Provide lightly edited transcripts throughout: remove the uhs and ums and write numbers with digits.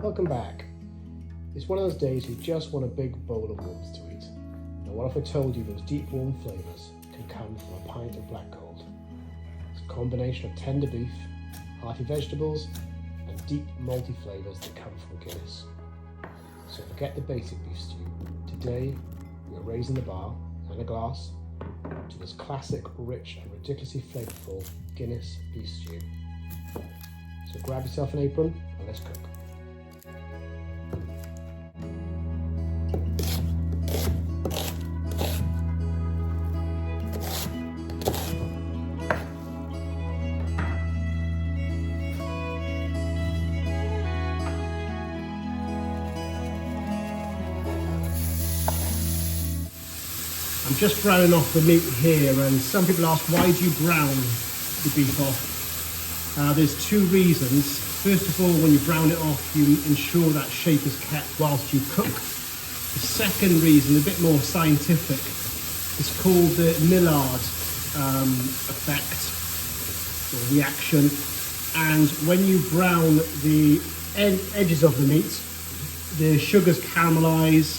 Welcome back. It's one of those days you just want a big bowl of warmth to eat. Now what if I told you those deep warm flavours can come from a pint of black gold? It's a combination of tender beef, hearty vegetables and deep malty flavours that come from Guinness. So forget the basic beef stew. Today we're raising the bar and a glass to this classic, rich and ridiculously flavourful Guinness beef stew. So grab yourself an apron and let's cook. I'm just browning off the meat here, and some people ask, why do you brown the beef off? There's two reasons. First of all, when you brown it off, you ensure that shape is kept whilst you cook. The second reason, a bit more scientific, is called the Maillard effect or reaction. And when you brown the edges of the meat, the sugars caramelise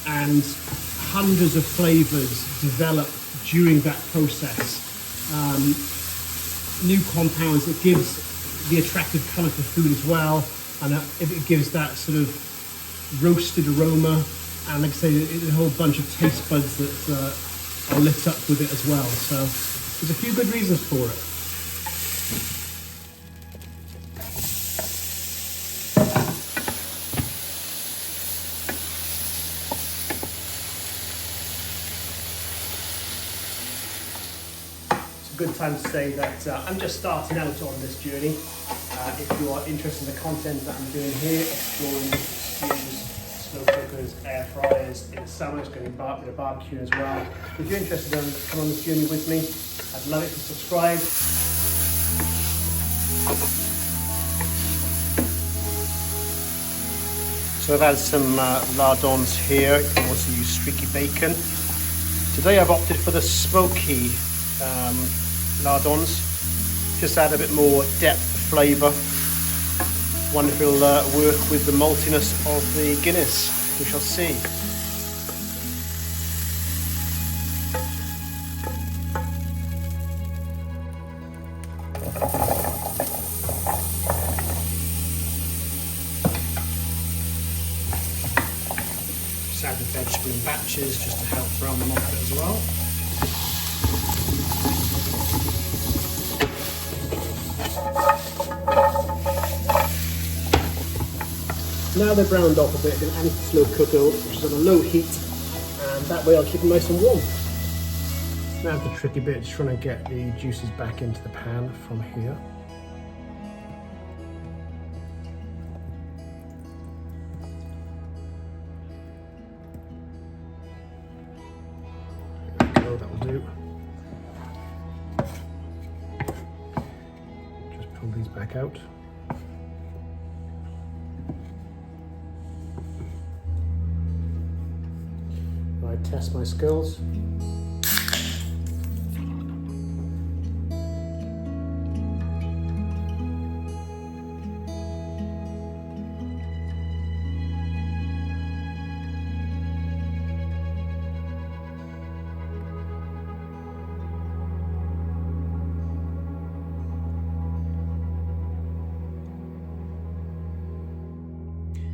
and hundreds of flavours develop during that process. New compounds, it gives the attractive colour to food as well, and it gives that sort of roasted aroma, and like I say, a whole bunch of taste buds that are lit up with it as well. So there's a few good reasons for it. Good time to say that I'm just starting out on this journey. If you are interested in the content that I'm doing here, exploring stews, slow cookers, air fryers, in the summer it's going to be a bit of barbecue as well. If you're interested in come on this journey with me, I'd love it to subscribe. So I've added some lardons here. You can also use streaky bacon. Today I've opted for the smoky lardons, just add a bit more depth, flavour. Wonder if it'll work with the maltiness of the Guinness. We shall see. Just add the vegetable in batches just to help brown them off a bit as well. Now they're browned off a bit, I'm going to add the slow cooker, which is on a low heat, and that way I'll keep them nice and warm. Now the tricky bit is trying to get the juices back into the pan from here. There we go, that'll do. Just pull these back out. Test my skills.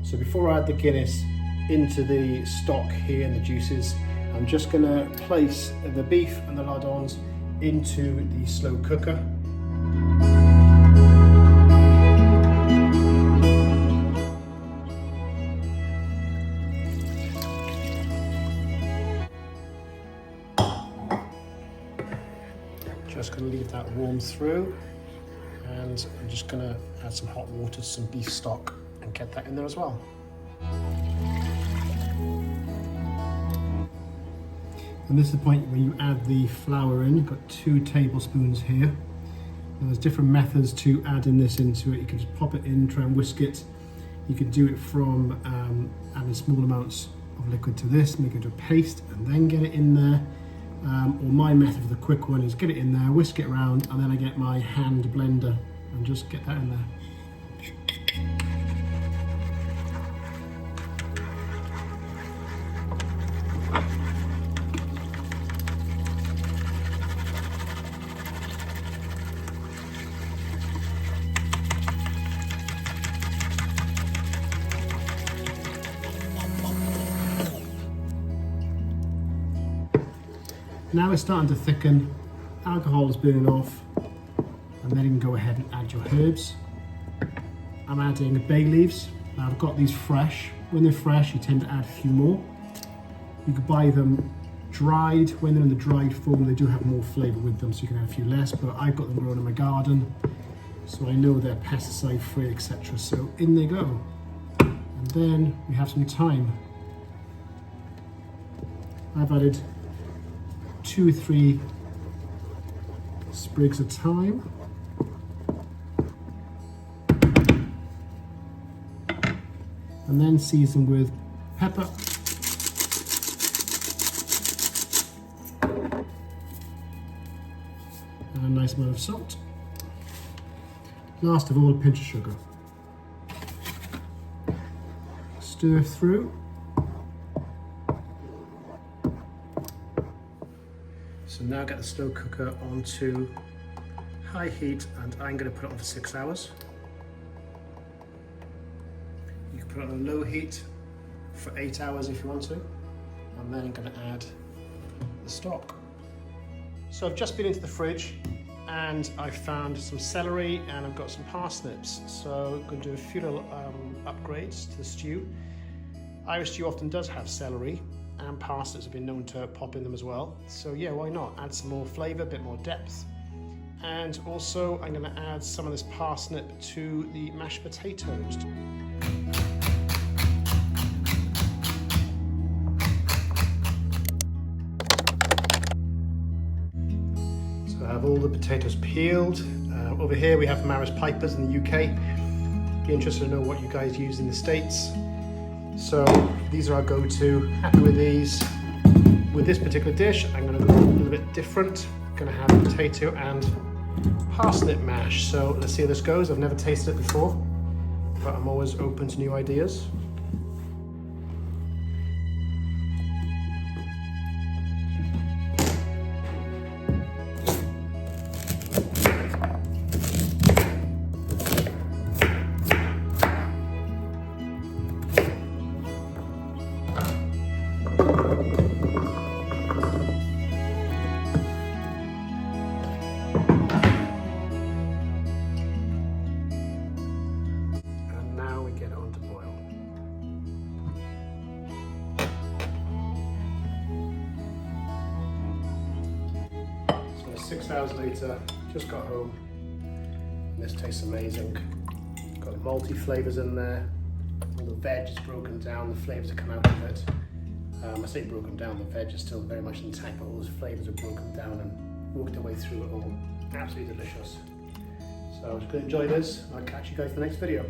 So before I add the Guinness into the stock here and the juices, I'm just going to place the beef and the lardons into the slow cooker. Just going to leave that warm through, and I'm just going to add some hot water to some beef stock and get that in there as well. And this is the point where you add the flour in. You've got 2 tablespoons here. And there's different methods to adding this into it. You can just pop it in, try and whisk it. You could do it from adding small amounts of liquid to this, make it into a paste, and then get it in there. Or my method, the quick one, is get it in there, whisk it around, and then I get my hand blender and just get that in there. Now it's starting to thicken, alcohol is burning off, and then you can go ahead and add your herbs. I'm adding bay leaves. Now I've got these fresh. When they're fresh, you tend to add a few more. You could buy them dried. When they're in the dried form, they do have more flavour with them, so you can add a few less, but I've got them grown in my garden, so I know they're pesticide free, etc. So in they go. And then we have some thyme. I've added 2 or 3 sprigs of thyme. And then season with pepper. And a nice amount of salt. Last of all, a pinch of sugar. Stir through. So now get the slow cooker onto high heat, and I'm going to put it on for 6 hours. You can put it on a low heat for 8 hours if you want to, and then I'm going to add the stock. So I've just been into the fridge and I found some celery and I've got some parsnips. So I'm going to do a few little upgrades to the stew. Irish stew often does have celery, and parsnips have been known to pop in them as well. So yeah, why not? Add some more flavour, a bit more depth. And also I'm going to add some of this parsnip to the mashed potatoes. So I have all the potatoes peeled. Over here we have Maris Pipers in the UK. Be interested to know what you guys use in the States. So these are our go-to. Happy with these. With this particular dish, I'm going to go a little bit different. I'm going to have potato and parsnip mash. So let's see how this goes. I've never tasted it before, but I'm always open to new ideas. So 6 hours later, just got home, and this tastes amazing. Got malty flavours in there, all the veg is broken down, the flavours that come out of it. I say broken down, the veg is still very much intact, but all those flavours are broken down and worked their way through it all. Absolutely delicious. So I was going to enjoy this, and I'll catch you guys in the next video.